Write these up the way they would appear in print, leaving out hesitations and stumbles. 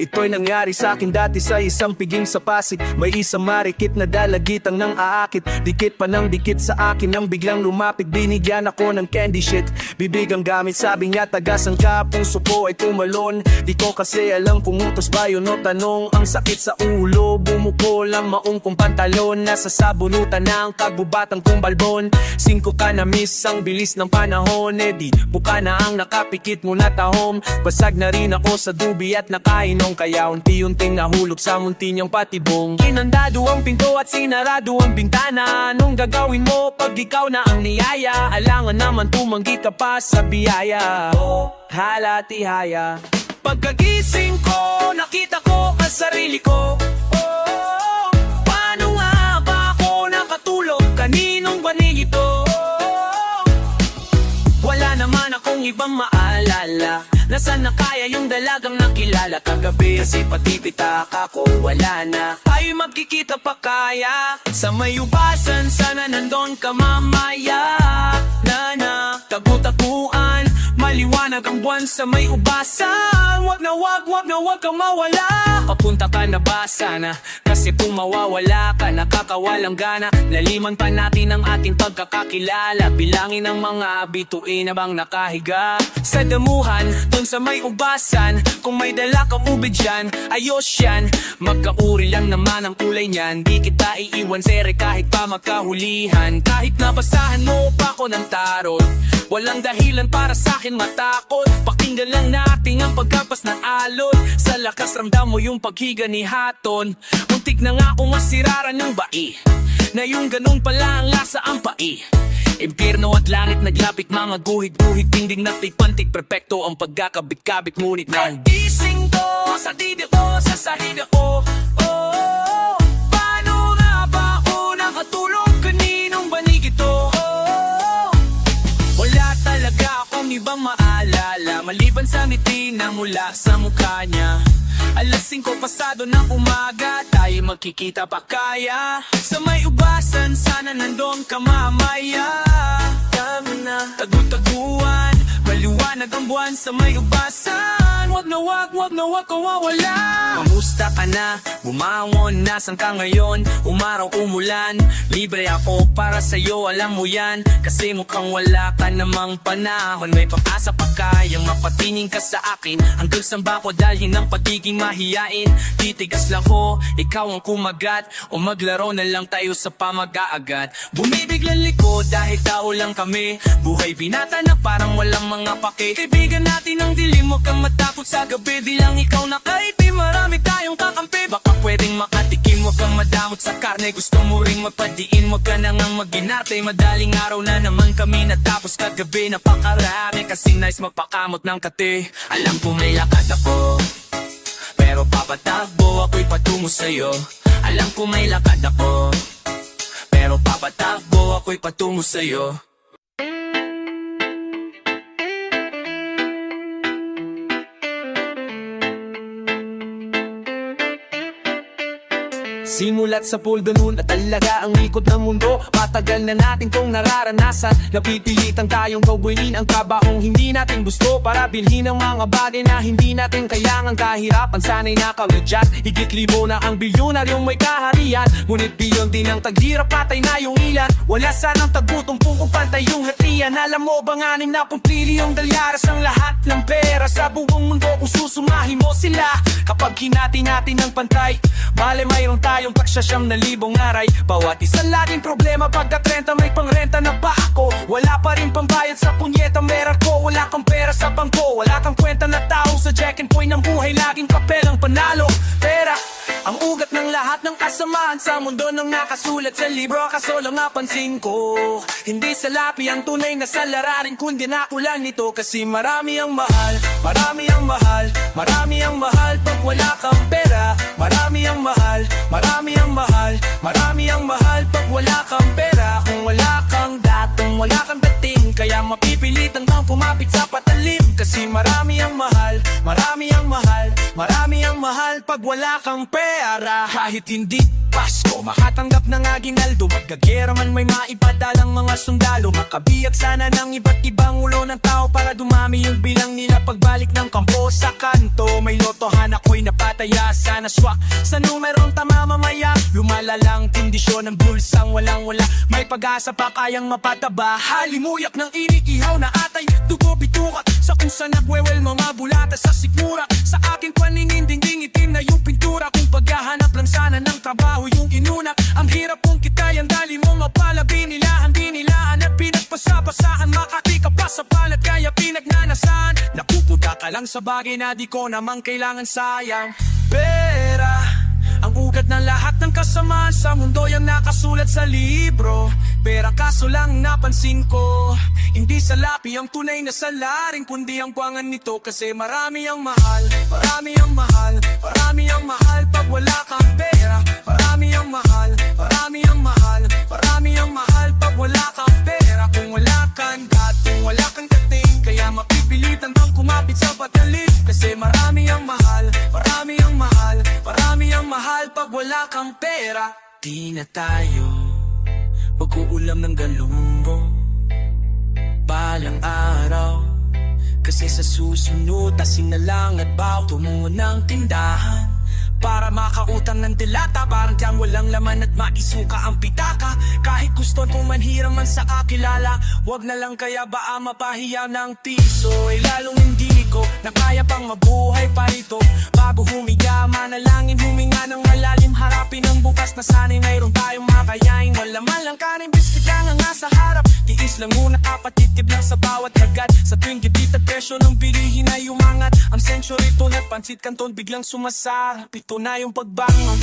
Ito'y nangyari sa akin dati sa isang piging sa Pasig. May isang marikit na dalagitang nang aakit. Dikit pa ng dikit sa akin nang biglang lumapit. Binigyan ako ng candy shit, bibig ang gamit. Sabi niya tagasan ka, puso ko ay tumalon. Di ko kasi alam kung utos ba yun o tanong. Ang sakit sa ulo, bumuko lang maong kong pantalon. Nasa sabunutan ng kagbubatang kong balbon. 5 ka na miss, ang bilis ng panahon. Eh di, buka na ang nakapikit mo na tahom. Basag na rin ako sa dubi at nakainom. Kaya unti-unting nahulog sa munti niyang patibong. Kinandado ang pinto at sinarado ang bintana. Anong gagawin mo pag ikaw na ang niyaya? Alangan naman tumanggi ka pa sa biyaya. Oh, halatihaya. Pagkagising ko, nakita ko ang sarili ko. Oh, paano nga ba ako nakatulog? Kaninong banig ito? Wala naman akong ibang maalala. Nasaan na kaya yung dalagang nakilala kagabi? Kasi pati pitak ako wala na. Ay magkikita pa kaya? Sa may ubasan sana nandun ka mamaya. Na tagu-taguan, maliwanag ang buwan sa may ubasan. Wag na wag kang mawala. Papunta ka na ba sana? Kasi kung mawawala ka, nakakawalang gana. Laliman pa natin ang ating pagkakakilala. Bilangin ang mga bituin na bang nakahiga sa damuhan, dun sa may ubasan. Kung may dala kang ube dyan, ayos yan. Magkauri lang naman ang kulay niyan. Di kita iiwan sere kahit pa magkahulihan. Kahit nabasahan mo pa ko ng tarot, walang dahilan para sa'kin matakot. Pakinggan lang natin ang pagkapas ng alon. Sa lakas ramdam mo yung paghiga ni Haton. Muntik na nga akong masiraran ng bai, na yung ganun pala ang lasa ang pai. Impyerno at langit naglapit, mga guhit-guhit, tinding natik-pantik, perpekto ang pagkakabit-kabit. Ngunit nang gising to, sa didi ko, sa sahig ako. Oh, paano nga ba ako nakatulog? Kaninong banig ito? Oh, wala talaga akong ibang maalala, maliban sa ngiti na mula sa mukha niya. Alas 5 pasado ng umaga, tayo magkikita pa kaya? Sa may ubasan, sana nandun ka mamaya. Tama na, tagu-taguan, maliwanag ang buwan sa may ubasan. Wag na wag kang wawala. Kamusta ka na? Bumawon, nasan ka ngayon? Umaraw, umulan, libre ako para sa'yo, alam mo yan. Kasi mukhang wala ka namang panahon. May pag-asa pa kayang mapatingin ka sa akin. Hanggang saan ba ko dalhin ng pagiging mahiyain? Titigas lang ko, ikaw ang kumagat. O maglaro na lang tayo sa pamag-aagat. Bumibiglang likod dahil tao lang kami. Buhay binata na parang walang mga pake. Kaibigan natin ang dilim, huwag kang matakot sa gabi. Di lang ikaw nakaipi, marami tayong kakampi. Baka pwedeng makatikim, huwag kang madamot sa karne. Gusto mo ring mapadiin, huwag ka na ngang maginarte. Madaling araw na naman kami natapos kagabi. Napakarami kasi nice magpakamot ng kate. Alam ko may lakad ako, pero papatakbo ako'y patungo sa'yo. Alam ko may lakad ako, pero papatakbo ako'y patungo sa'yo. Simulat sa puldo nun at talaga ang ikot ng mundo. Matagal na natin kong nararanasan. Napipilitang tayong kaubuinin ang trabaong hindi natin gusto, para bilhin ang mga bagay na hindi natin kailangan. Kahirapan sana'y nakaludyat, higit libo na ang bilyonaryong may kaharian. Ngunit biyon din ang taghirap, patay na yung ilan. Wala sanang tagutumpong kung pantay yung hatian. Alam mo bang 60 trilyong dolyares ang lahat ng pera sa buong mundo kung susumahin mo sila? Kapag hinati natin ng pantay, bale mayroon tayong taksya 9,000 aray. Bawat isa laging problema, pagka 30 may pangrenta na pa ako. Wala pa rin pambayad sa punyeta meron ko. Wala kang pera sa bangko, wala kang kwenta na tao. Sa Jack and Poy ng buhay, laging papel ang panalo. Pera ang ugat ng lahat ng kasamaan sa mundo nang nakasulat sa libro. Kaso lang napansin ko, hindi salapi ang tunay na salararin, kundi nakulang nito. Kasi marami ang mahal, marami ang mahal, marami ang mahal pag wala kang pera. Marami ang mahal, marami ang mahal, marami ang mahal pag wala kang pera. Kung wala kang datong, wala kang dating, kaya mapipilitan kang pumapit sa patalim. Kasi marami ang mahal, marami ang mahal, marami ang mahal pag wala kang pera. Kahit hindi Pasko, makatanggap ng aginaldo. Magkagera man may maipadalang mga sundalo. Makabiyag sana ng iba't ibang ulo ng tao para dumami yung bilang nila pagbalik ng kampo sa kanto. May lotohan ako'y napataya, sana swak sa numerong tama mamaya. Lumala lang tindisyon ng bulsang walang-wala. May pag-asa pa kayang mapataba. Halimuyak ng init, ihaw na atay, dugo bitukat sa kung saan nagwewel mga bulata sa sikmura. Sa aking paningin dingding itim na yung pintura. Kung paghahanap lang sana ng trabaho yung inuna. Ang hirap kung kita yan dali mo mapala. Binilahan, binilaan at pinagpasapasahan. Makati ka pa sa palat kaya pinagnanasan. Napupunta ka lang sa bagay na di ko namang kailangan, sayang. Pera ang ugat ng lahat ng kasamaan sa mundo, yung nakasulat sa libro. Pera kaso lang napansin ko, hindi sa lapi ang tunay na salarin, kundi ang buwangan nito. Kasi marami ang mahal, marami ang mahal, marami ang mahal pag wala kang pera. Marami ang mahal, marami ang mahal, marami ang mahal pag wala kang pera. Kung wala kang gat, kung wala kang dating, kaya mapipilitan kang kumapit sa patalit. Kasi marami ang mahal, marami ang mahal, marami ang mahal pag wala kang pera. Di na tayo mag-uulam ng galumbo balang araw. Kasi sa susunod asin na lang at baw tumungo ng tindahan para makautang ng dilata. Parang diyang walang laman at maisuka ang pitaka. Kahit gusto kong manhiram man sa kakilala, wag na lang kaya baka mapahiya ng piso. Eh lalong hindi ko na kaya pang mabuhay pa ito. Bago humiga, manalangin, huminga ng malalim. Harapin ang bukas na sana'y mayroon tayong makayain. Wala lang kanin, biscuit lang ang nasa harap. Tiis lang muna, apatitib lang sa bawat agad. Sa tuwing gipit at presyo ng bilihin ay umangat. Ang century tone at pansit kanton biglang sumasarap. Ito na yung pagbangon.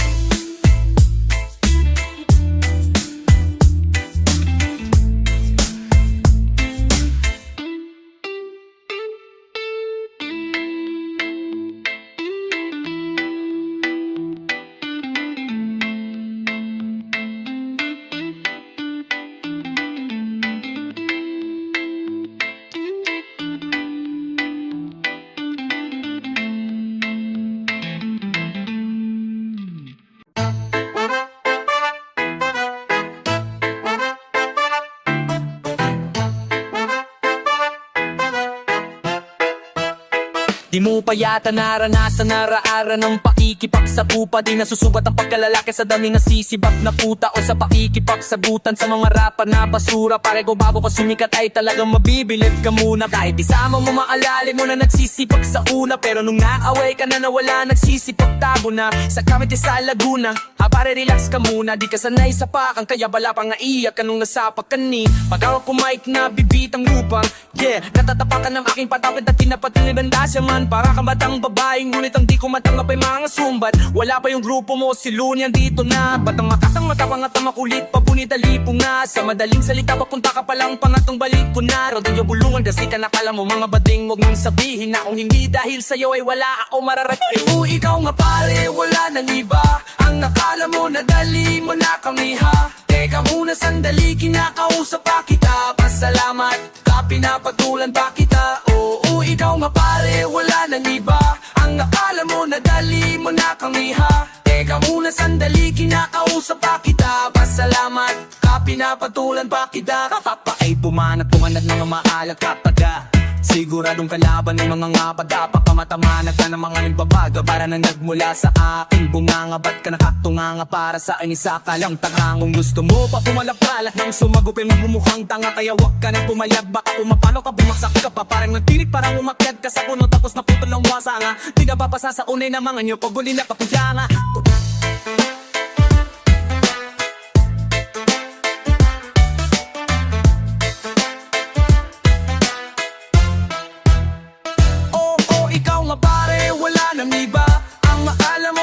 Di mo pa yata naranasan naraara ng pakikipak sa pupa. Di nasusugat ang pagkalalaki sa dami nasisibak na puta. O sa pakikipak sagutan sa mga rapa na basura. Pare ko bago ka sumikat ay talagang mabibilib ka muna. Kahit isama mo maalala mo na nagsisipag sa una. Pero nung naaway ka na nawala nagsisipag tago na. Sa Cavite sa Laguna, pare relax ka muna. Di ka sanay sa pakang kaya bala pang naiyak ka nung nasapak ka ni. Pag ako kumike na bibitang lupang, yeah, natatapakan ng aking patapit at tinapatin ni bandasya man. Para kang batang babaeng ngunit ang di ko matanggap ay mga sumbat. Wala pa yung grupo mo, si Lunyan dito na. Batang makatang matapang at makulit pabunit alipong na. Sa madaling salita papunta ka palang pangatong balik ko na. Raw din yung bulungan kasi ka nakala mo mga bading. Huwag mong sabihin na kung hindi dahil sa'yo ay wala ako mararating. Kung ikaw nga pare wala nang iba. Ang nakala mo na dali mo na kami ha. Teka muna sandali, kinakausap pa kita. Pasalamat ka, pinapatulan pa kita. Oo, ikaw nga pare, wala nang iba. Ang nakala mo na dali mo na kami ha. Teka muna sandali, kinakausap pa kita. Pasalamat ka, pinapatulan pa kita. Kapapa ay pumanat, pumanat ng maalat kataga. Siguradong kalaban ng mga ngapag-apak. Pamatamanag ka ng mga nagbabaga. Para na nagmula sa akin bunganga. Ba't ka nakatunganga para sa akin isa ka lang tanga. Kung gusto mo pa pumalak-palak nang sumagupin magmumukhang tanga. Kaya wag ka nang pumalyag, baka pumapalo ka, bumagsak ka pa. Parang nagtinig, parang umakyat ka sa puno. Tapos naputol ang wasanga. Di na papasa sa unay na mga nyo. Paguli na papudyanga.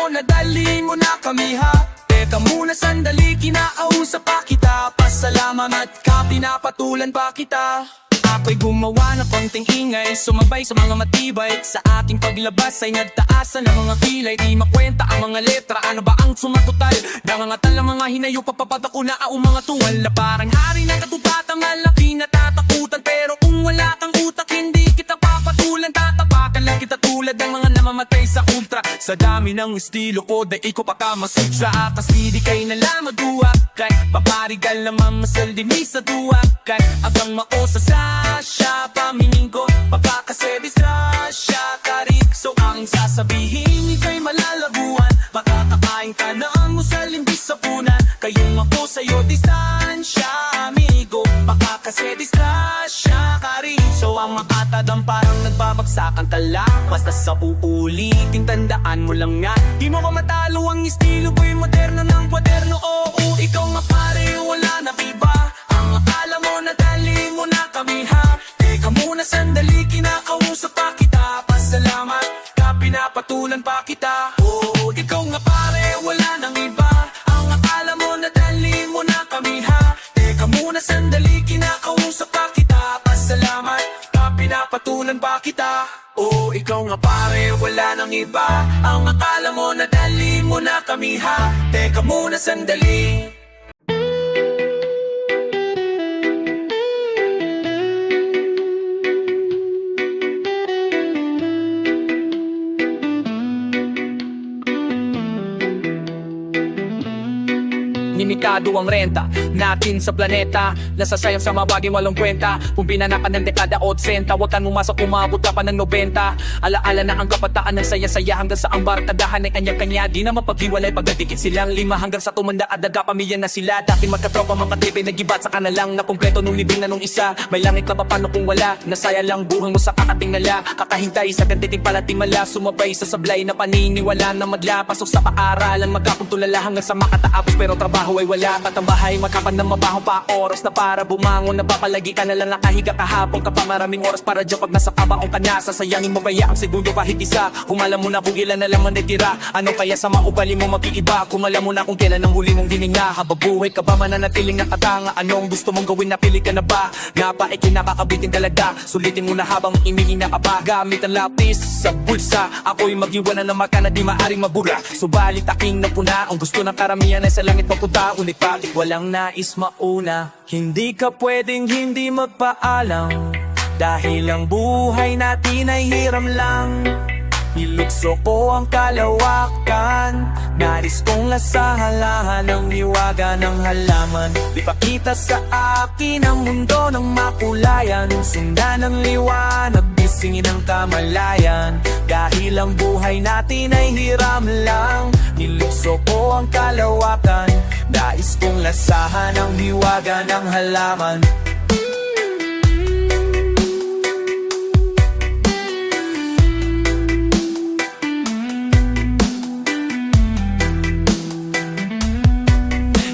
Nadali mo na kami ha. Teka muna sandali, kinakausap pa kita. Pasalamat ka, pinapatulan pa kita. Ako'y gumawa ng konting ingay, sumabay sa mga matibay. Sa ating paglabas ay nagtaasan ng mga kilay. Di makwenta ang mga letra, ano ba ang sumatotal? Nangangatal ang mga hinayo, papapata ko na ang mga tuwal. Na parang hari na katupatang malaki na tatakutan. Pero kung wala kang utak, hindi kita papatulan. Tatapakan lang kita tulad tulad ng mga namamatay sa ultra. Sa dami ng estilo ko, dahil ko pa kamasudra. Kasi di kayo nalang magduwak, kay paparigal naman masal din sa duwak. Kay abang mausa sa siya, pamingin ko papakase disgrasya karik. So ang sasabihin, ika'y malalabuan, makakakain ka na ang musal hindi sa punan. Kayong ako sa'yo distansya, amigo, makakase disgrasya karik. So ang makatadang parang nagbabagsakan tala, basta sa uulitin tandaan mo lang nga, di mo ko matalo ang estilo ko'y moderno ng kwaderno. Oo, ikaw nga pare, wala na iba. Ang akala mo na dali mo na kami ha. Teka muna sandali, kinakausap pa kita. Pasalamat ka, pinapatulan pa kita. Oo, ikaw nga pare, wala nang iba. Ang akala mo na dali mo na kami ha. Teka muna sandali, kinakausap pa kita. Pasalamat ka, pinapatulan pa kita. Oo, ikaw nga pare, wala nang iba. Ang akala mo na dali mo na kami ha. Teka muna sandali. Limitado ang renta natin sa planeta. Nasasayang sa mga bagay walang kwenta. Kung pinanakan ng dekada 80, huwag kang umasok, umabot ka pa ng 90. Alaala na ang kabataan ng saya-saya hanggang sa ang barkadahan ay kanya-kanya. Di na mapaghiwalay pagdadikit silang lima hanggang sa tumanda at nagkapamilya na sila. Dati magkatropa mga tipe, nagibat sa kanalang na kumpleto nung libing na nung isa. May langit na paano kung wala, nasaya lang buhang mo sa kakating nala. Kakahintay sa gantiting palatimala, sumabay sa sablay na paniniwala na madla. Pasok sa paaralan, magkakuntulala hanggang sa makataapos pero trabaho ay wala. Patambahay, makapan ng mabahong pa oras na para bumangon. Napapalagi ka na lang nakahiga kahapon ka pa maraming oras para dyan pag nasa kabaong ka na. Sasayangin mo kaya ang segundo kahit isa. Kung alam mo na kung ilan na lang manitira, ano kaya sa maubali mo mag-iiba? Kung alam mo na kung kailan ang huli mong hininga, hababuhay ka ba mananatiling nakatanga? Anong gusto mong gawin, napili ka na ba? Nga pa ikinakakabitin talaga, sulitin mo na habang inihina ka pa. Gamit ang lapis sa bulsa, ako'y mag-iwan na maka na di maaring mabura. Subalit aking napuna, ang gusto ng karamihan ay sa langit papunta. Ngunit bakit walang nais mauna? Hindi ka pwedeng hindi magpaalam, dahil ang buhay natin ay hiram lang. Nilukso ko ang kalawakan, nais kong lasahan ng hiwaga ng halaman. Ipakita sa akin ang mundo ng makulayan, sundan ng liwanag, bisingin ang kamalayan. Dahil ang buhay natin ay hiram lang, nilukso ko ang kalawakan, nais kong lasahan ang hiwaga ng halaman.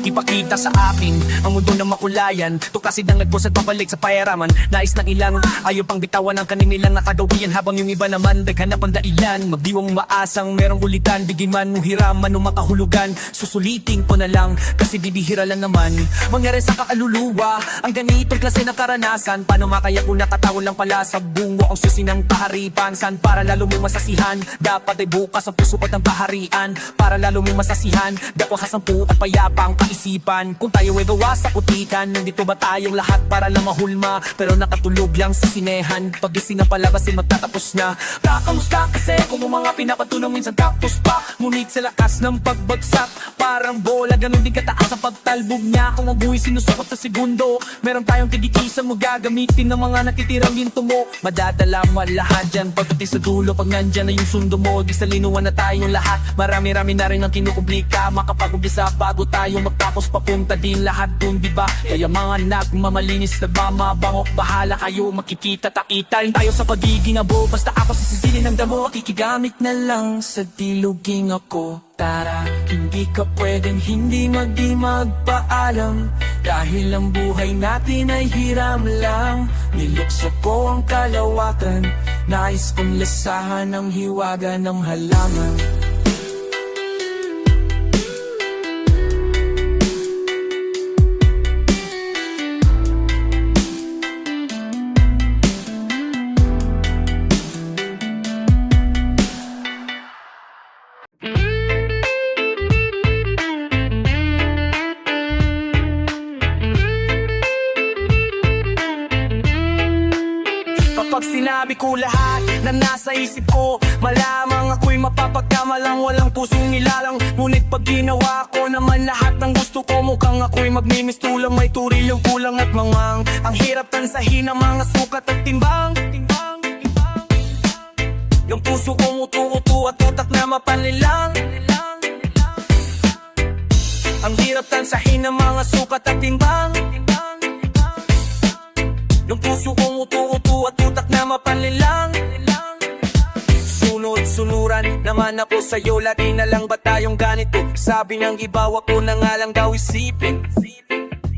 Ipakita sa akin ang mundo ng makulayan, tuklasin ang nagpos at pabalik sa pairaman. Nais ng ilan, ayaw pang bitawan ang kaninilang nakagawian, habang yung iba naman daghanap ang dailan. Magdiwang maasang merong ulitan, bigyan man o hiraman o makahulugan. Susulitin ko na lang kasi bibihira lang naman mangyari sa kakaluluwa ang ganitong klase ng karanasan. Paano makaya kung nakataon lang pala sa bungo ang susi ng kaharipan? San para lalo mong masasihan, dapat ay bukas ang puso at ng kaharian. Para lalo mong masasihan, dapat kasampu at payapang kaisipan. Kung tayo ay gawa sa putikan, nandito ba tayong lahat para lang mahulma? Pero nakatulog lang sa sinehan, pagising na palabas ay magtatapos na. Kakamusta kasi kung mga pinapatulong minsan tapos pa, ngunit sa lakas ng pagbagsak parang bola, ganun din kataas ang pagtalbog niya. Kung ang buhay sinusukot sa segundo, meron tayong tigikisan mo, gagamitin ng mga natitirang ginto mo. Madadala mo lahat dyan pagdating sa dulo, pag nandyan na yung sundo mo. Di sa linuwan na tayong lahat, marami-rami na rin ang kinukublika. Makapag-umpisa bago tayo magtapos, papunta din lahat dun, diba? Kaya mga nagmamalinis, nagmamabango, bahala kayo, makikita takita rin tayo sa pagiging abo. Basta ako sa sisilin ng damo, kikigamit na lang sa diluging ako. Tara, hindi ka pwedeng hindi magpaalam, dahil ang buhay natin ay hiram lang. Nilukso ko ang kalawakan, nais kong lasahan ang hiwaga ng halaman. Pag sinabi ko lahat na nasa isip ko, malamang ako'y mapapagkamalang walang pusong nilalang. Ngunit pag ginawa ko naman lahat ng gusto ko, mukhang ako'y magmimistulang may turilyong kulang at mangmang. Ang hirap tansahin ang mga sukat at timbang. Yung puso kong utu-utu at utak na mapanlilang. Ang hirap tansahin ang mga sukat at timbang. Yung puso kong utu-utu at utak na mapanlilang. Sunod-sunuran naman ako sa'yo, lagi na lang ba tayong ganito? Sabi ng iba, wag ko na nga lang daw isipin.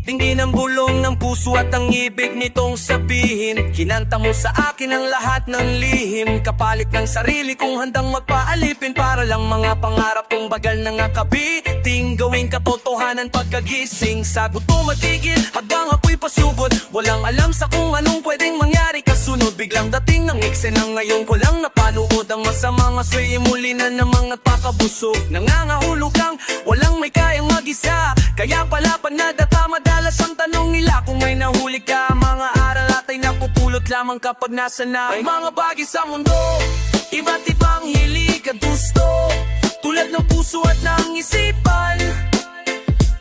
Tingin ang bulong ng puso at ang ibig nitong sabihin. Kinanta mo sa akin ang lahat ng lihim, kapalit ng sarili kong handang magpaalipin. Para lang mga pangarap kong bagal na nga kabiting, gawing katotohanan pagkagising. Sagot mo matigil habang ako'y pasugod, walang alam sa kung anong pwedeng mangyari kasunod. Biglang dating ng eksena, ngayon ko lang napanood ang masamang asoy muli na namang nagpakabusog. Nangangahulog lang, walang may kayang mag-isa, kaya pala panadata madalas ang tanong nila kung may nahuli ka. Mga aral at ay napupulot lamang kapag nasa na may mga bagay sa mundo, iba't ibang hilig at gusto, tulad ng puso at ng isipan,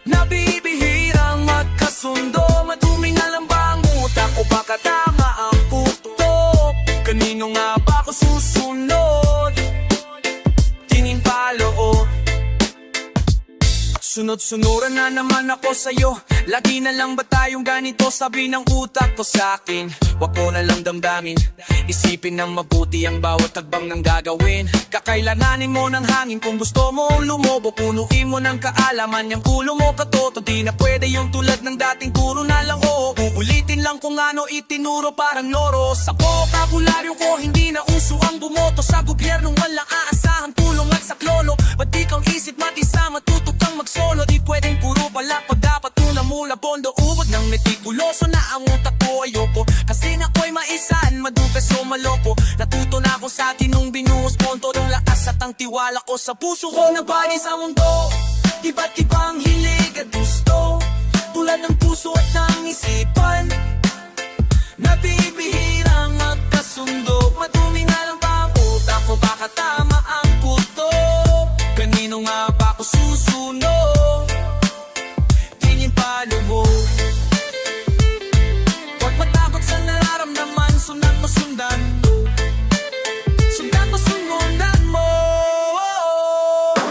nabibihirang magkasundo. Madumi na lang ba ang utak o baka tama ang putok? Kanino nga ba ako susunod? Tingin paloob. Sunod-sunuran na naman ako sa'yo, lagi na lang ba tayong ganito? Sabi ng utak ko sa'kin, wag ko na lang damdamin, isipin ng mabuti ang bawat tagbang ng gagawin. Kakailanganin mo ng hangin kung gusto mo lumobo, punuin mo ng kaalaman yung ulo mo katoto. Di na pwede yung tulad ng dating puro na lang oo, uulitin lang kung ano itinuro parang loro. Sa bokabularyo ko hindi na uso ang bumoto sa gobyernong walang aasahan tulong at saklolo. Ba't di kang isip matisa, matuto kang magsolo? Di pwedeng puro palakpag, dapat tuna mula bondo. Uwag ng metikuloso na ang utak ko, ayoko kasi na ko'y maisan, madupes o maloko. Natuto na ako sa tinong binuhos ponto ng lakas at ang tiwala ko sa puso ko na bani sa mundo. Iba't ibang hilig at gusto, tulad ng puso at ng isipan, nabibihirang magkasundo. Madumi nga lang ba ang utak ko, baka tama ang putok? Kanino nga ba ako susunod? Tingin palubog. Huwag matakot sa nararamdaman, sundan mo sundan, sundan mo sundan mo.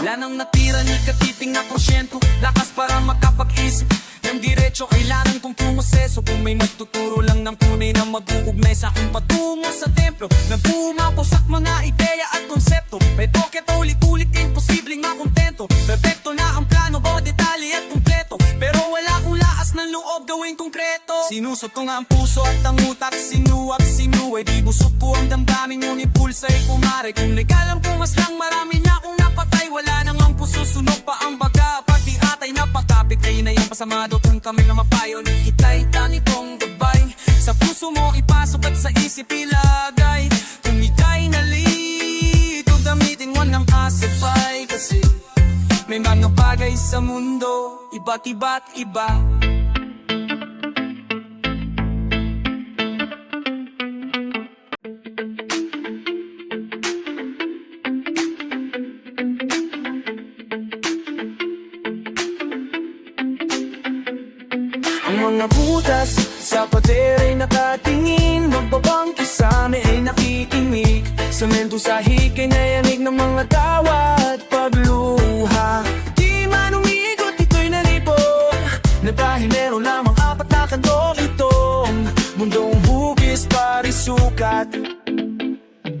Wala nang natira ni katiting na porsyento, lakas para makapag-isip ng diretso. Kailangan kong pumoseso kung may nagtuturo lang ng tunay na mag-uugnay sa aking patungo sa templo. Nagpumaposak mga ideya at konsepto, may toket ulit-ulit, imposibleng makontento. Perfecto na ang plano, o detalye at kumpleto, pero wala akong lakas ng loob gawing konkreto. Sinusot ko nga ang puso at ang utak, sinuwag sinuway, di busot ko ang damdamin, ngunit pulsa'y pumare. Kung legal ang pumas lang, marami na akong napatay, wala nang ang puso, sunog pa ang baga, pati atay napakapit. Kayo na yung pasamado kung kami na mapayo, ni itay-tan itong gabay. Sa puso mo ipasok at sa isip ilagay, kung ika'y nalito, gamitin mo ng asapay. Kasi may mga bagay sa mundo, iba't iba. Ang mga butas sa pader ay nakatingin, magbabangki sa amin ay nakikinig. Semento sa hikay na yanig ng mga tawa at pagluha. Di man umigot, ito'y nalipon, na dahil meron lamang apat na kanto itong mundong hugis parisukat.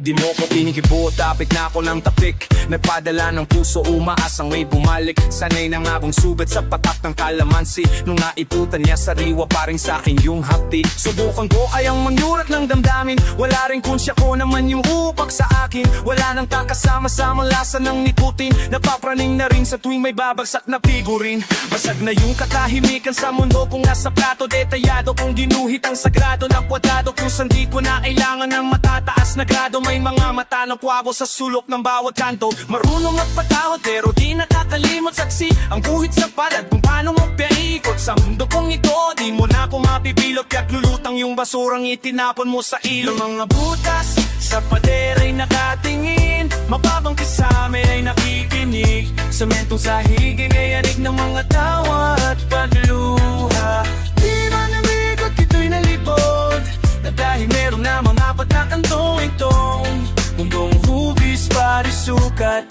Di mo ko kinikibo, tapik na ako ng tapik, nagpadala ng puso, umaasang may bumalik. Sanay na nga akong sugat sa patak ng kalamansi, nung naiputan niya sariwa pa rin sa'kin yung hapti. Subukan ko kayang manyurat ng damdamin, wala rin kunsya ko naman yung upak sa akin. Wala nang kakasama-samang lasa ng nikutin, napapraning na rin sa tuwing may babagsak na figurin. Basag na yung katahimikan sa mundo kung nasa plato, detayado kong ginuhit ang sagrado na kwadrado, kung sandi ko na kailangan ng matataas na grado. May may mga mata ng kwabo sa sulok ng bawat kanto. Marunong magpatawad pero di nakakalimot saksi ang guhit sa palad kung paano mo paikot. Sa mundo kong ito, di mo na ako mapipilot, kaya't lulutang yung basurang itinapon mo sa ilog. Mga butas sa pader ay nakatingin, mababang kasama ay nakikinig. Sementong sahig ay ngayanig ng mga tawa at pagluha. Di man namikot, ito'y nalibot, na dahil meron na mga pagkakantong itong mundong hubis parisukat.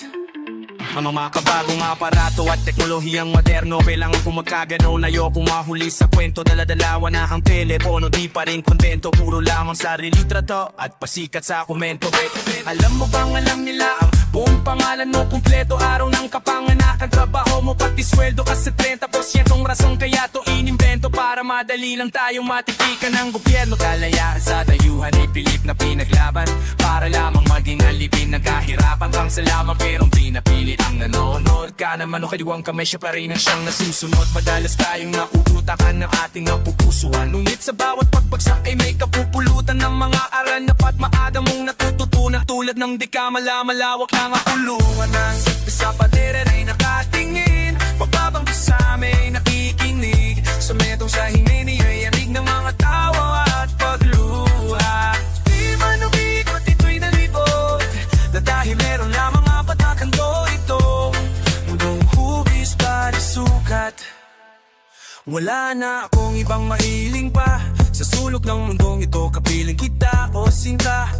Ang mga kabagong aparato at teknolohiyang moderno, kailangan kong magkagano na ayokong mahuli sa kwento. Daladalawa na ang telepono, di pa rin kontento, puro lamang sarili trato at pasikat sa komento. Alam mo bang alam nila ang buong pangalan mo kumpleto, araw ng kapanganakan, trabaho mo pati sweldo kasi 30% rason kaya to inimbento para madali lang tayong matitikan ng gobyerno. Kalayaan sa dayuhan ay pilit na pinaglaban para lamang maging alipin ng kahirapan. Bang salamat pero pinapilit ang nanonood ka naman o kaliwang kamay, siya pa rin ang siyang nasusunod. Madalas tayong nauutakan ng ating napupusuan, ngunit sa bawat pagbagsak ay may kapupulutan ng mga aral na pat maada mong natututunan. Tulad ng di ka malamalawak ng kulungan ng sa pader ay nakatingin, mababang kasama ay nakikinig. Sa metong sa himini ay yanig ng mga tawa at pagluha. Di man umikot, ito'y nalibot, na dahil meron lamang apat na kanto itong mundong hubis parisukat. Wala na akong ibang mahiling pa sa sulok ng mundong ito, kapiling kita o sinta.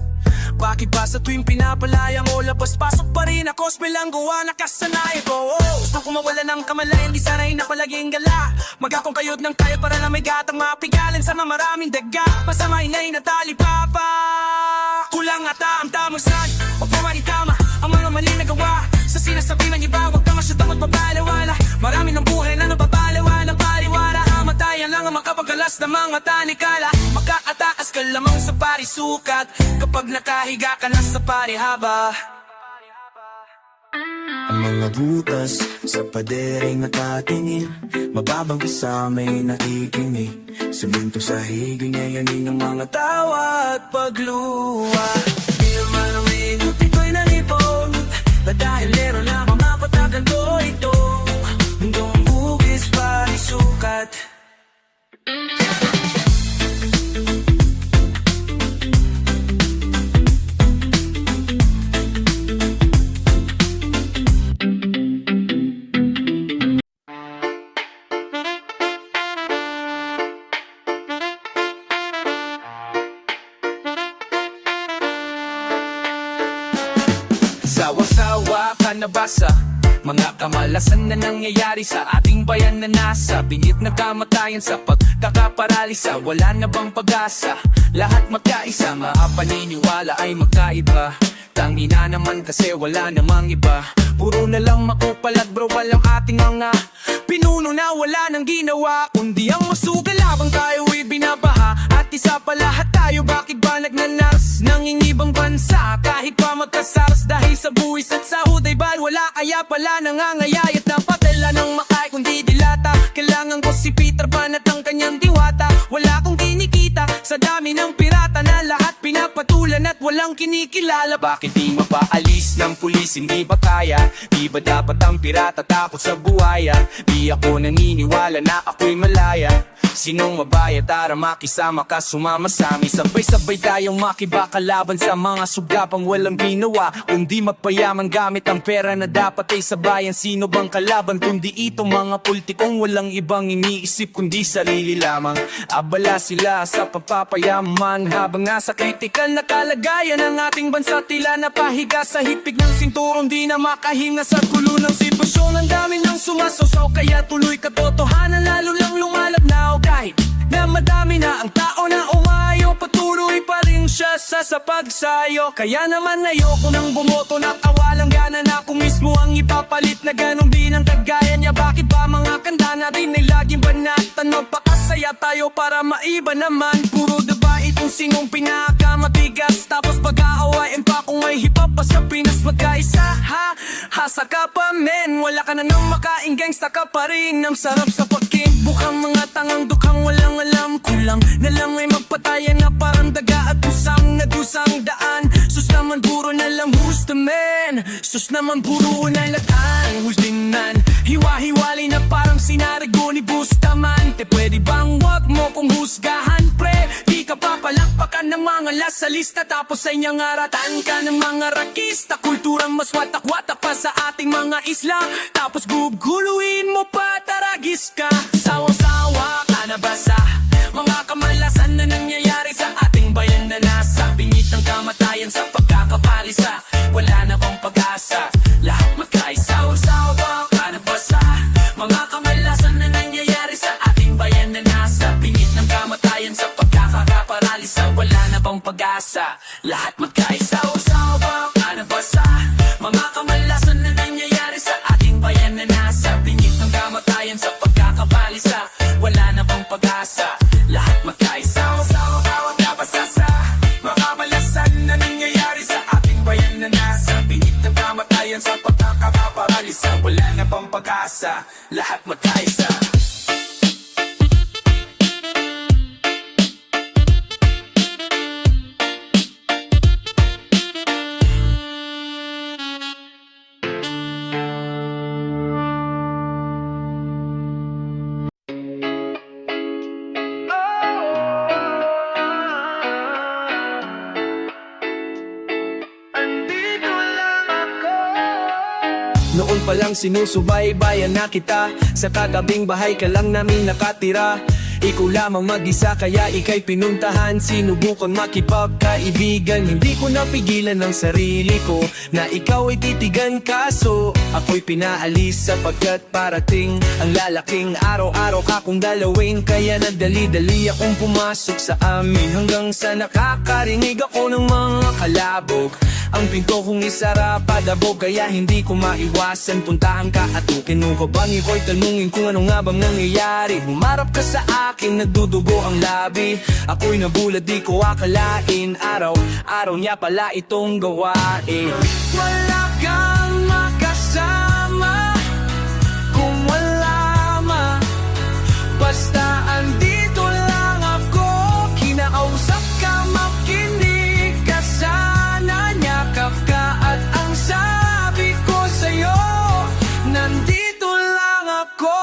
Bakit ba sa tuwing pinapalayang o labas-pasok pa rin ako, bilangguan nakasanayan ko. Gusto ko mawala ng kamalayan, di sana'y napalaging gala. Magakong kayod ng kaya para lang may gatang mapigalan sa mga maraming daga. Masama inay natali papa, kulang ata ang tamusan. Huwag mo manitama ang mga mali na gawa sa sinasabi ng iba, huwag ka masyadong magbabalawala. Marami ng buhay na napapalawa ng pariwara. Amatayan lang ang makapagkalas ng mga tanikala. Makakataas ka lamang sa parisukat kapag nakahiga ka na sa parihaba. Ang mga butas sa pader ay nakatingin, mababang kasama'y nakikinig. Semento sa higing ngayanin ng mga tawa at pagluha. Di naman ang minut ito'y nalipong, na dahil meron na mga patagan ko ito mundong hugis parisukat. Sawa-sawa ka na ba sa mga kamalasan na nangyayari sa ating bayan na nasa bingit na kamatayan sa pagkakaparalisa? Wala na bang pag-asa? Lahat magkaisa, maapaniniwala ay magkaiba. Tangina naman kasi wala namang iba. Puro na lang makupalag bro, walang ating mga pinuno na wala nang ginawa kundi ang masugal habang tayo binabaha. At isa pa lahat tayo, bakit ba nagnanas ng ibang bansa? Kahit pa magkasaras dahil sa buwis at sahod ay bal wala, kaya pala nangangayayat na patela ng makay kundi dilata. Kailangan ko si Peter Pan at ang kanyang diwata. Wala kong kinikita sa dami ng pirata na lahat pinapatulan at walang kinikilala. Bakit di mapaalis ng pulis, hindi ba kaya? Di ba dapat ang pirata takot sa buhaya? Di ako naniniwala na ako'y malaya. Sinong mabaya, tara makisama ka, sumama sa amin. Sabay-sabay tayong makibakalaban sa mga sugapang walang ginawa kundi magpayaman gamit ang pera na dapat ay sabayan. Sino bang kalaban kundi itong mga politikong walang ibang iniisip kundi sarili lamang. Abala sila sa papapayaman habang nasa kritikal na kalagayan ng ating bansa. Tila napahiga sa hipig ng sinturong, di na makahinga sa gulo ng sitwasyon. Ang dami ng sumasaw kaya tuloy katotohanan lalo lang lumalabnaw. Kahit na madami na ang tao na umayo, patuloy pa rin siya sa pagsayo. Kaya naman ayoko nang bumoto na kawalang gana na kung mismo ang ipapalit na ganun din ang kagaya niya. Bakit ba mga kanta natin ay laging banatan? Magpakasaya tayo para maiba naman. Puro diba itong sinong pinakamatigas, tapos pag-aawain pa kung may hip-hop pa sa Pinas. Magkaisa ha, hasa ka pa men, wala ka na nang makain, gangsta ka pa rin. Ang sarap sa pagking bukang mga tangang dukhang walang alam. Kulang na lang ay magpatayan na parang daga at pusang na dusang daan. Sus naman wag mo kong husgahan pre. Di ka papalakpakan ng mga lasa lista, tapos ay nyangaratan ka ng mga rakista. Kulturang mas watak-watak pa sa ating mga isla, tapos guguluin mo pa, taragis ka. Sawang-sawa ka na ba sa mga kamalasan na nangyayari sa ating bayan na nasa bingit ng kamatayan sa pagkakapalisa? Wala na bang pag-asa? Lahat magkaisaw-sawa ka na ba sa mga kamalasan na nangyayari sa ating bayan na nasa bingit ng kamatayan sa pagkakaparalisa? Wala na bang pag-asa? Lahat magkaisaw-sawa ka na ba sa mga kamalasan na nangyayari sa ating bayan na nasa bingit ng kamatayan sa pagkakaparalisa? Wala na bang pag-asa? Lahat magkaisaw-sawa ka ba sa mga kamalasan na nangyayari sa ating bayan na nasa bingit ng kamatayan sa pagkakaparalisa? Wala na bang pag-asa? Lahat magkaisa. Noon pa lang sinusubaybayan na kita, sa kagabing bahay ka lang namin nakatira. Ikaw lamang mag-isa kaya ika'y pinuntahan, sinubukan makipagkaibigan. Hindi ko napigilan ang sarili ko na ikaw ay titigan, kaso ako'y pinaalis sapagkat parating ang lalaking araw-araw ka kong dalawin. Kaya nagdali-dali akong pumasok sa amin, hanggang sa nakakarinig ako ng mga kalabog. Ang pinto kong isara padabog, kaya hindi ko maiwasan puntahan ka at tukin ko bang iko'y tanungin kung ano nga bang nangyayari. Humarap ka sa akin, nagdudugo ang labi. Ako'y nagulat, di ko akalain araw niya pala itong gawain. Wala kang makasama kung wala basta andito lang ako. Kinausap ka, makinig ka sana, nyakap ka at ang sabi ko sa'yo, nandito lang ako.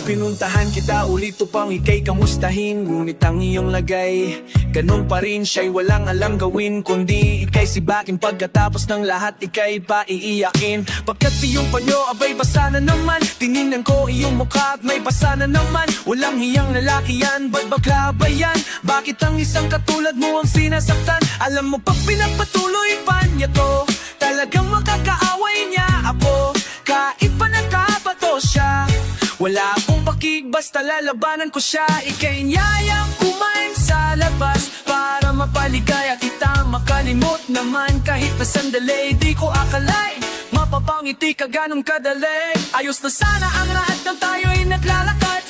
Pinuntahan kita ulit upang ika'y kamustahin, ngunit ang iyong lagay ganun pa rin, siya'y walang alam gawin kundi ika'y sibakin. Pagkatapos ng lahat ika'y paiiyakin, pagkat iyong panyo abay basa na naman. Tinignan ko iyong mukha at may basa na naman. Walang hiyang lalaki yan, ba't bakla ba yan? Bakit ang isang katulad mo ang sinasaktan? Alam mo pag pinagpatuloy pa niya to, talagang makakaaway niya ako. Kahit pa nagkabato siya, wala akong pakig, basta lalabanan ko siya. Ika'y niyayang kumain sa labas para mapaligaya kita, makalimot naman kahit na sandali. Di ko akalay mapapangiti ka ganun kadali. Ayos na sana ang lahat ng tayo'y naglalakad,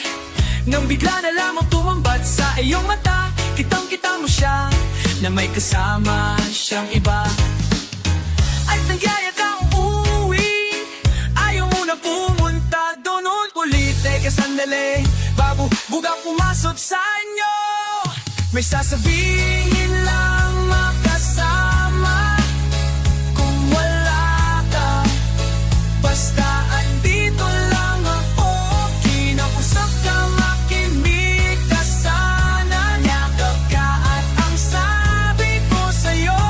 nang bigla na lamang tumambat sa iyong mata. Kitang-kita mo siya na may kasama siyang iba, at nagyaya kang uuwi. Ayaw mo na pumunta doon ulit. Teka sandali, bago buga pumasok sa inyo, may sasabihin lang makasama. Kung wala ka, basta andito lang ako. Kinausap ka, makinig ka sana, nyakap ka at ang sabi ko sa'yo,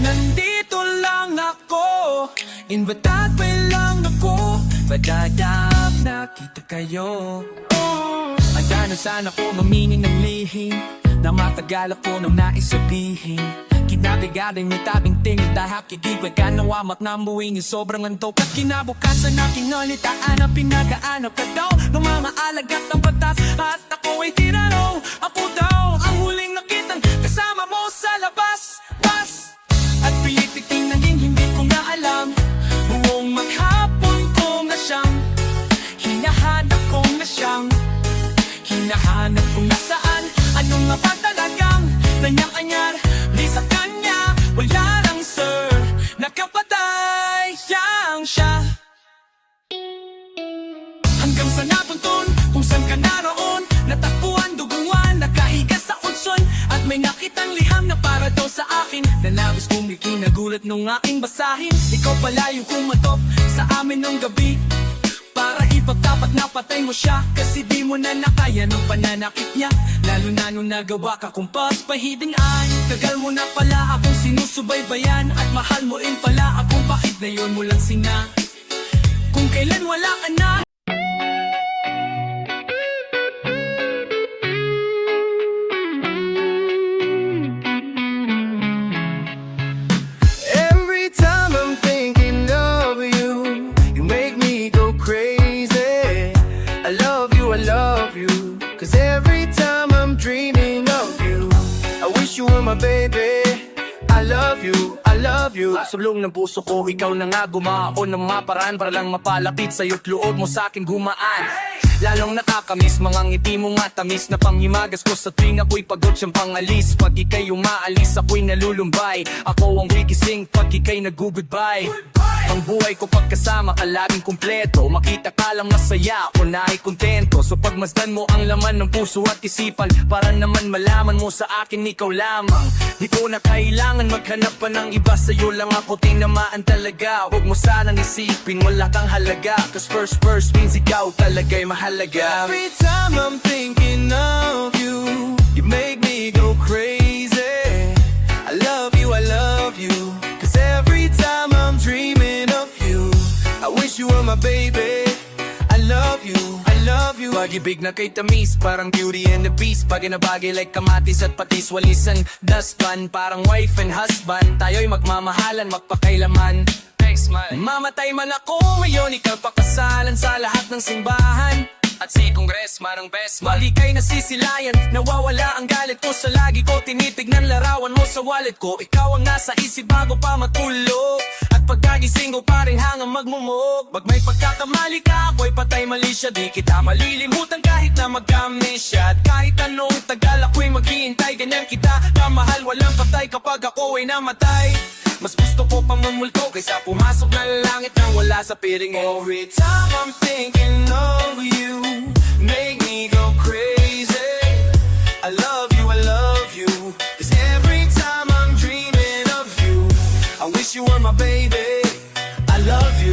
nandito lang ako. Inbatagpay lang ako, padadap nakita kayo. Handa na sana ko maminin ng lihim na matagal ako nang nais sabihin. Kinabigaling may tabing tingin dahil kikibay ka nawamak ng buwing yung sobrang antok. At kinabukasan aking nalitaan na pinagaanap ka daw ng mga alagat ng batas, at ako ay tinanong, ako daw ang huling nakitang kasama mo sa labas. At piliting naging hindi ko na alam, buong maghapon ko na siyang hinahanap ko na siyang hinahanap kung nasaan. Ano nga ba talagang nanyang-anyar? Di sa kanya wala lang sir, nakapatay siyang siya. Hanggang sa napunton kung saan ka naroon, natakbuhan, duguan, nakahiga sa unson, at may nakitang liham na para daw sa akin. Nalabis kong ikinagulat nung aking basahin, ikaw pala yung kumatok sa amin nung gabi para Pagkapat napatay mo siya kasi di mo na nakaya ng pananakit niya. Lalo na nung nagawa ka kung paspahiding ay tagal mo na pala akong sinusubaybayan. At mahal mo rin pala akong bakit na yun mo lang singa kung kailan wala ka na. Every time I'm thinking of you, you make me go crazy. I love you, 'cause every time I'm dreaming of you, I wish you were my baby. I love you. Sa loob ng puso ko, ikaw na nga gumaon ng maparaan para lang mapalapit sa'yo't loob mo sa'kin gumaan. Lalong nakakamiss, mga ngiti mo nga tamis na panghimagas ko sa tuwing ako'y pagod siyang pangalis. Pag ika'y umaalis, ako'y nalulumbay. Ako ang wikising pag ika'y nag-goodbye. Ang buhay ko pagkasama ka laging kumpleto. Makita ka lang masaya, ako na ay kontento. So pagmasdan mo ang laman ng puso at isipan, para naman malaman mo sa akin ikaw lamang. Di ko na kailangan maghanap pa ng iba, sa'yo lang ako tinamaan talaga. Huwag mo sanang isipin, wala kang halaga. 'Cause first means ikaw talaga'y mahalaga. Every time I'm thinking of you, you make me go crazy. I love you, 'cause every time I'm dreaming of you, I wish you were my baby. I love you. Pag-ibig na kay tamis, parang Beauty and the Beast. Bagay na bagay like kamatis at patis, walis ang dustpan. Parang wife and husband, tayo'y magmamahalan, magpakailaman. Mamatay man ako ngayon, ikaw pakasalan sa lahat ng simbahan. At si Congressman ang best man. Mali kay nasisilayan, nawawala ang galit ko sa lagi ko tinitignan larawan mo sa wallet ko. Ikaw ang nasa isip bago pa matulog, at pagkagising ko pa rin hangang magmumog. Pag may pagkakamali ka, ako'y patay mali siya. Di kita malilimutan kahit na magkamnesya. At kahit anong tagal ako'y maghihintay, ganyan kita kamahal, walang patay kapag ako ay namatay. Mas gusto ko pang mamulko kaysa pumasok na langit nang wala sa piring. Every time I'm thinking of you, make me go crazy. I love you, 'cause every time I'm dreaming of you, I wish you were my baby. I love you.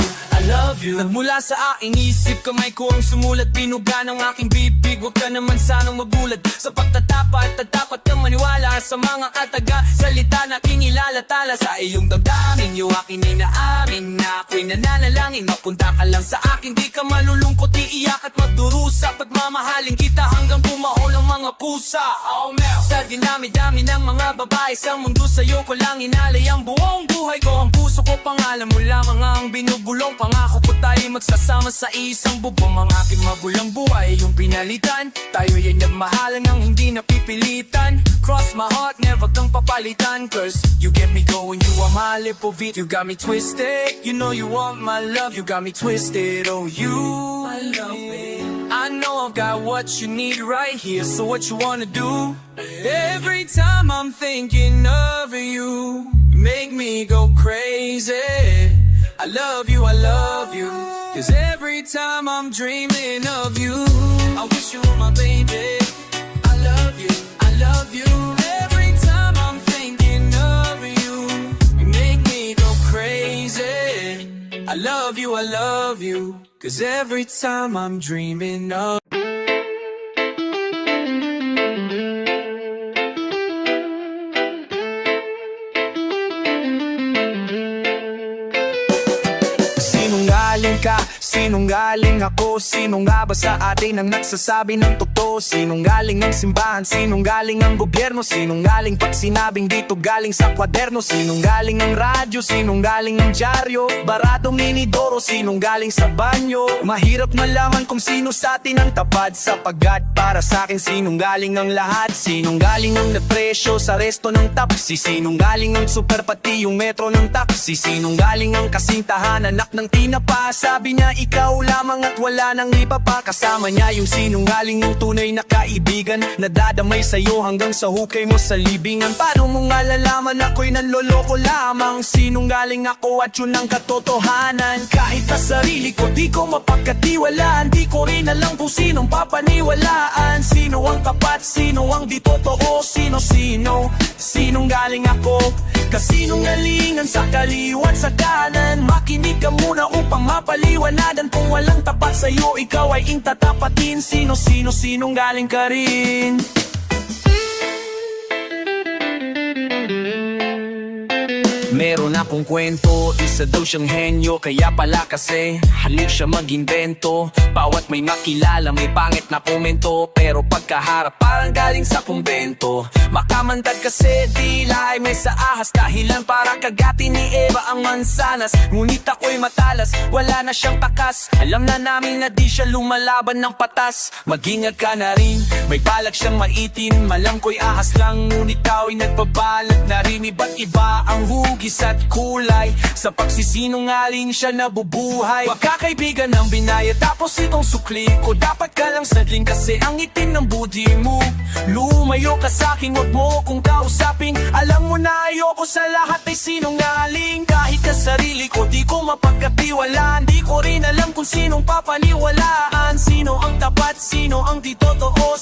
Nagmula sa aking isip, kamay ko ang sumulat. Binuga ng aking bibig, huwag ka naman sanang mabulad sa pagtatapat at dapat kang maniwala sa mga kataga salita na aking ilalatala. Sa iyong damdamin, yung aking inaamin na ako'y nananalangin. Mapunta ka lang sa akin, di ka malulungkot, iiyak at magdurusa. Pagmamahalin kita hanggang bumahol ang mga pusa. Sa dinami-dami ng mga babae sa mundo, sa'yo ko lang inalay ang buong buhay ko. Ang puso ko, pangalan mo lamang ang binubulong. Pangako ko tayo magsasama sa isang bubong. Ang aking magulang buhay yung pinalitan, tayo yan nagmahalan ng hindi napipilitan. Cross my heart, never kang papalitan. 'Cause you get me going, you are my lipovit. You got me twisted, you know you want my love. You got me twisted, oh you, I love it. I know I've got what you need right here, so what you wanna do? Every time I'm thinking of you, you make me go crazy. I love you, 'cause every time I'm dreaming of you, I wish you were my baby. I love you, every time I'm thinking of you, you make me go crazy. I love you, 'cause every time I'm dreaming of Sinungaling ako, sino nga ba sa atin ang nagsasabi ng totoo? Sinungaling ang simbahan, sinungaling ang gobyerno, sinungaling pag sinabing dito galing sa kwaderno, sinungaling ang radyo, sinungaling ang dyaryo, barado minidoro, sinungaling sa banyo. Mahirap malaman kung sino sa atin ang tapat, sapagkat para sa akin sinungaling ang lahat. Sinungaling ang nagpresyo sa resto ng taxi, sinungaling ang super pati yung metro ng taxi, sinungaling ang kasintahan, anak ng tinapa. Sabi niya ikaw lamang at wala nang iba pa. Kasama niya yung sinungaling ng tunay na kaibigan, nadadamay sa'yo hanggang sa hukay mo sa libingan. Paano mo nga lalaman ako'y nanloloko lamang? Sinungaling ako at yun ang katotohanan. Kahit sa sarili ko di ko mapagkatiwalaan, di ko rin alam kung sinong papaniwalaan. Sino ang tapat, sino ang di totoo, sino-sino. Sinungaling ako, kasinungalingan sa kaliwan sa kanan. Makinig ka muna upang mapaliwanag. paliwanagan kung walang tapat sa'yo, ikaw ay intatapatin. Sinungaling ka rin. Meron akong kwento, isa daw siyang henyo. Kaya pala kasi, halik siya mag-invento. Bawat may makilala, may pangit na komento. Pero pagkaharap, parang galing sa kumbento. Makamantad kasi, tila ay may sa ahas. Dahilan para kagatin ni Eva ang mansanas. Ngunit ako'y matalas, wala na siyang takas. Alam na namin na di siya lumalaban ng patas. Mag-ingat ka na rin, may balak siyang maitin. Malang ko'y ahas lang, ngunit tao ay nagbabalak na rin. Iba't iba ang hugis at kulay, sa pagsisinungaling siya nabubuhay. Wag ka kaibigan ng binaya, tapos itong sukli ko. Dapat ka lang sadling kasi ang itim ng budi mo. Lumayo ka sa'kin, wag mo kong kausapin. Alam mo na ayoko sa lahat ay sinungaling. Kahit ka sarili ko, di ko mapagkatiwalaan. Di ko rin alam kung sinong papaniwalaan. Sino ang tapat, sino ang di totoo,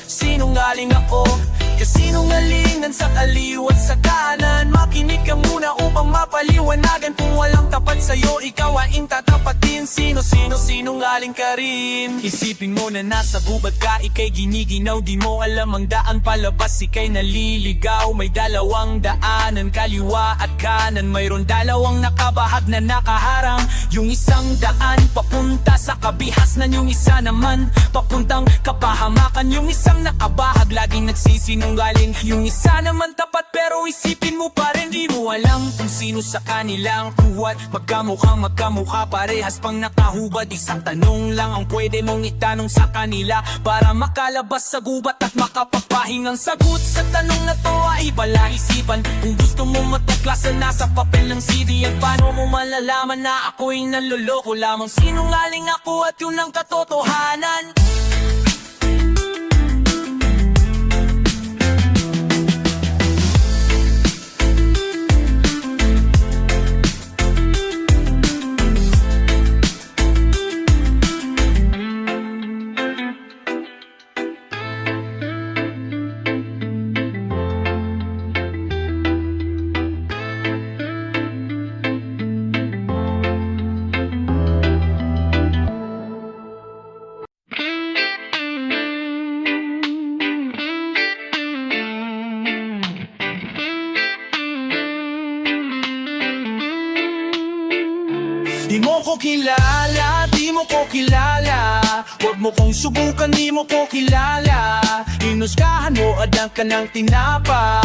sinungaling ako. Kasinungalingan sa kaliwat sa kanan. Makinig ka muna upang mapaliwanagan. Kung walang tapat sa'yo, ikaw ay intatapatin. Sinungaling ka rin. Isipin mo na nasa gubat ka, ika'y giniginaw. Di mo alam ang daan palabas, ika'y naliligaw. May dalawang daanan, kaliwa at kanan. Mayroon dalawang nakabahag na nakaharang. Yung isang daan papunta sa kabihasnan, yung isa naman papuntang kapahamakan. Yung isang nakabahag laging nagsisinungaling, yung isa naman tapat pero isipin mo pa rin. Di mo alam kung sino sa kanilang kuwat. Magkamukha parehas pang nakahubad. Isang tanong lang ang pwede mong itanong sa kanila para makalabas sa gubat at makapapahingang sagot. Sa tanong na to ay bala isipan. Kung gusto mo mataklasan, nasa papel ng CD. At paano mo malalaman na ako'y naloloko lamang? Sinungaling ako at yun ang katotohanan. Di mo ko kilala, di mo ko kilala. Huwag mo kong subukan, di mo ko kilala. Inusgahan mo, adang ka ng tinapa.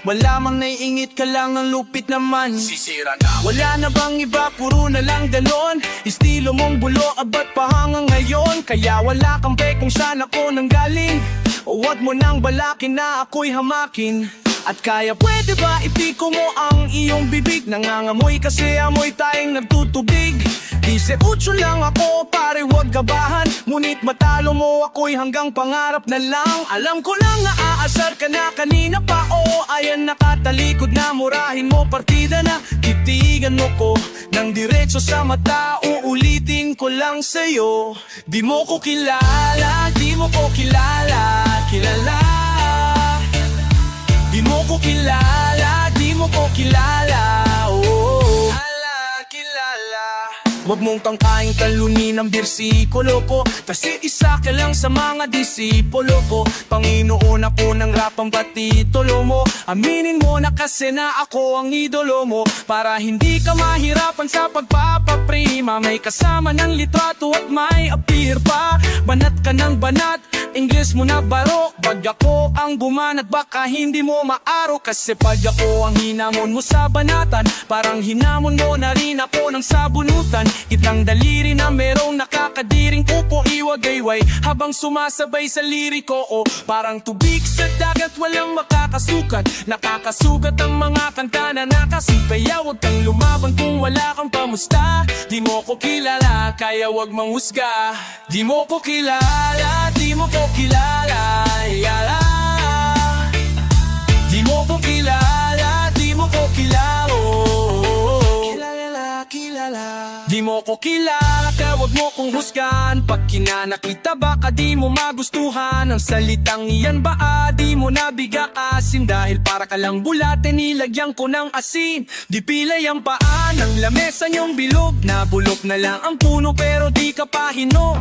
Wala mang naiingit ka lang, ang lupit naman. Sisira na. Wala na bang iba, puro na lang galon. Estilo mong bulo, abat pa hanggang ngayon. Kaya wala kang pe kung saan ako nanggaling. O wag mo nang balakin na ako'y hamakin. At kaya pwede ba ipiko mo ang iyong bibig? Nangangamoy kasi amoy tayong nagtutubig. 18 lang ako, pare wag gabahan. Ngunit matalo mo ako'y hanggang pangarap na lang. Alam ko lang na aasar ka na kanina pa. Oo, ayan nakatalikod na, murahin mo partida na. Titigan mo ko ng diretso sa mata. Uulitin ko lang sa'yo, di mo ko kilala, di mo ko kilala. Di mo ko kilala, di mo ko kilala. Oh, kilala. Huwag mong tangkaing talunin ang bersikulo ko, kasi isa ka lang sa mga disipulo ko. Panginoon ako ng rap ang patitulo mo. Aminin mo na kasi na ako ang idolo mo. Para hindi ka mahirapan sa pagpapaprima, may kasama ng litrato at may appear pa. Banat ka ng banat, Ingles mo na baro. Pag ako ang bumanat, baka hindi mo maaro. Kasi pag ako ang hinamon mo sa banatan, parang hinamon mo na rin ako ng sabunutan. Kitang daliri na merong nakakadiring kuko, iwagayway habang sumasabay sa liriko. O parang tubig sa dagat, walang makakasukat. Nakakasugat ang mga kanta na nakasipaya. Huwag kang lumaban kung wala kang pamusta. Di mo ko kilala, kaya wag manghusga. Di mo ko kilala, di mo ko kilala, yala. Di mo ko kilala, di mo ko kilala. Kilala. Di mo ko kilala, kaya wag wag mo kong husgahan. Pag kinanakita baka di mo magustuhan. Ang salitang iyan ba di mo nabigakasin. Dahil para ka lang bulate nilagyan ko ng asin. Di pilay ang paa ng lamesa niyong bilog. Nabulok na lang ang puno pero di ka pa hinog.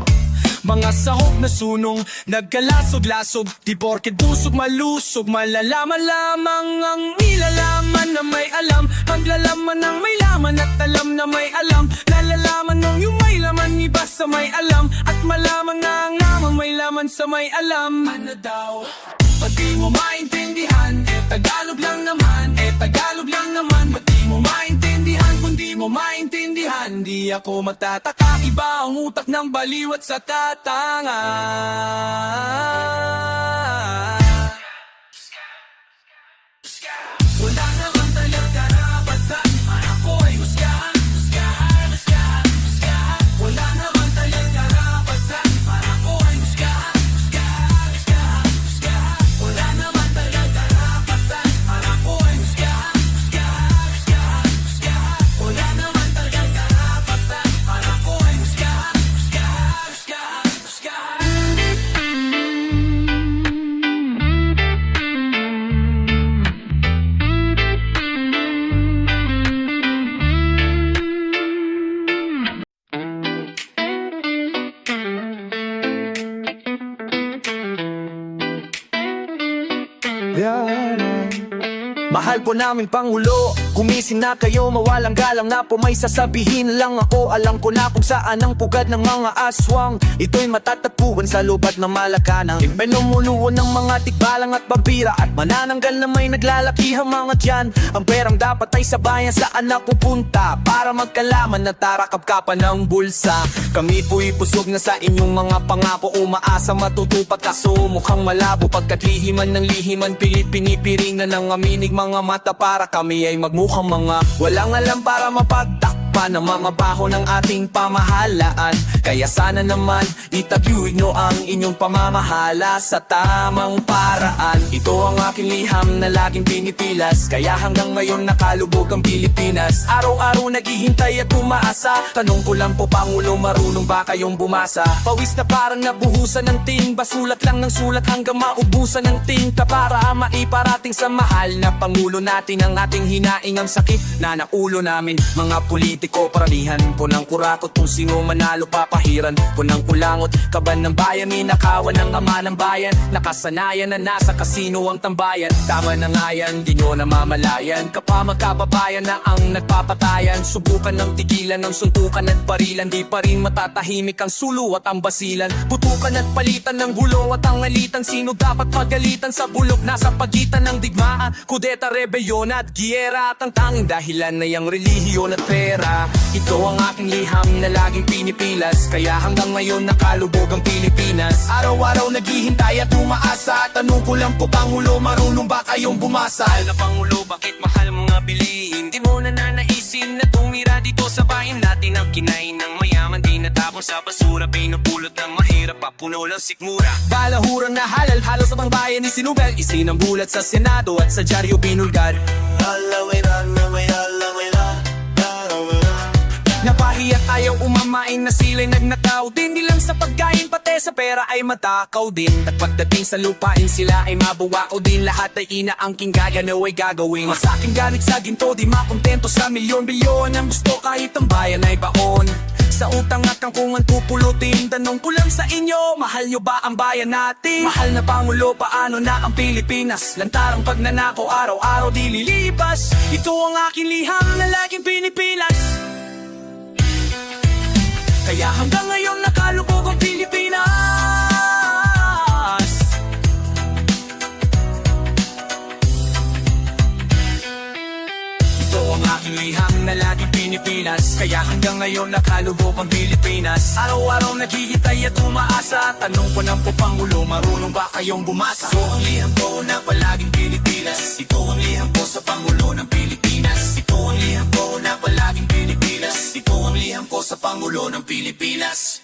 Mga sahog na sunong, nagkalasog-lasog. Di porket busog malusog, malalaman lamang ang nilalaman na may alam. Maglalaman ng may laman at alam na may alam. Lalalaman ng yung may laman, iba sa may alam. At malaman nga ang namang may laman sa may alam. Ano daw? Pag di mo maintindihan, Tagalog lang naman, Tagalog lang naman. Ba't di mo maintindihan? Kung di mo maintindihan, di ako matataka. Iba ang utak ng baliwat sa tatanga. Wala naman talaga karapatan. Ako ay husgahan, husgahan, husgahan, husgahan. Wala naman talaga karapatan. Ako ay husgahan, husgahan, husgahan, husgahan. Wala naman talaga karapatan. Ako ay husgahan, husgahan, husgahan, husgahan. Wala naman talaga karapatan. Ako ay husgahan, husgahan, husgahan, husgahan. Mahal po naming Pangulo, gumising na kayo, mawalang galang na po may sasabihin lang ako. Alam ko na kung saan ang pugad ng mga aswang. Ito'y matatagpuan sa lubat ng Malacanang. Imenumuluan ng mga tikbalang at babira, at manananggal na may naglalakihang mga tiyan. Ang perang dapat ay sabayan saan napupunta, para magkalaman na tarakap-kapan ng bulsa. Kami po'y pusog na sa inyong mga pangako, umaasa matutupad kaso mukhang malabo. Pagkat lihiman ng lihiman, pinipiring na ng aminig mga mata, para kami ay magmukhang mga walang alam, para mapagtakpan ang mamabaho ng ating pamahalaan. Kaya sana naman itagyuig nyo ang inyong pamamahala sa tamang paraan. Ito ang aking liham na laging pinipilas, kaya hanggang ngayon nakalubog ang Pilipinas. Araw-araw naghihintay at umaasa. Tanong ko lang po Pangulo, marunong ba kayong bumasa? Pawis na parang nabuhusan ng tinta, sulat lang ng sulat hanggang maubusan ng tinta, para maiparating sa mahal na Pangulo natin ang ating hinaing. Ang sakit na naulo namin mga politiko, paramihan po ng kurakot. Kung sino manalo papahiran po ng kulangot. Kaban ng bayan, minakawan ng ama ng bayan. Nakasanayan na nasa kasino ang tambayan. Tama na nga yan, di nyo namamalayan. Kapamag kababayan na ang nagpapatayan. Subukan ng tigilan ng suntukan at barilan, di pa rin matatahimik ang sulo at ang basilan. Putukan at palitan ng gulo at ang alitan. Sino dapat pagalitan sa bulok nasa pagitan ng digmaan? Kudeta, rebelyon at giyera, at ang tanging dahilan na yung relihiyon at pera. Ito ang aking liham na laging pinipilas, kaya hanggang ngayon nakalubog ang Pilipinas. Araw-araw naghihintay at umaasa. Tanong ko lang po Pangulo, marunong ba kayong bumasa? Na Pangulo, bakit mahal mga bilihin? Di mo na nanaisin na tumira dito sa bayan natin. Ang kinain ng mayaman, di natapon sa basura. Pinupulot ng mahirap, papuno ng sikmura. Balahurang na halal, halos sa pang bayan ni sinubel. Isinambulat sa Senado at sa dyaryo binulgar. Napahiyak ayaw umamain na sila'y nagnakaw din. Di lang sa pagkain pati sa pera ay matakaw din. At pagdating sa lupain sila ay mabuwao din. Lahat ay inaangking gaganaw ay gagawin. Masaking galit sa ginto, di makontento sa milyon-bilyon. Ang gusto kahit ang bayan ay baon. Sa utang at kangkungan pupulutin. Tanong ko lang sa inyo, mahal nyo ba ang bayan natin? Mahal na Pangulo, paano na ang Pilipinas? Lantarang pagnanako, araw-araw di lilipas. Ito ang aking liham na laging pinipilas, kaya hanggang ngayon nakalubog ang Pilipinas. Ito ang aking liham na laging pinipilas, kaya hanggang ngayon nakalubog ang Pilipinas. Araw-araw naghihintay at umaasa. Tanong ko lang po Pangulo, marunong ba kayong bumasa? Ito ang liham ko na palaging pinipilas. Ito ang liham ko sa Pangulo ng Pilipinas. Ito ang liham ko na palaging pinipilas. Ito ang liham ko sa Pangulo ng Pilipinas.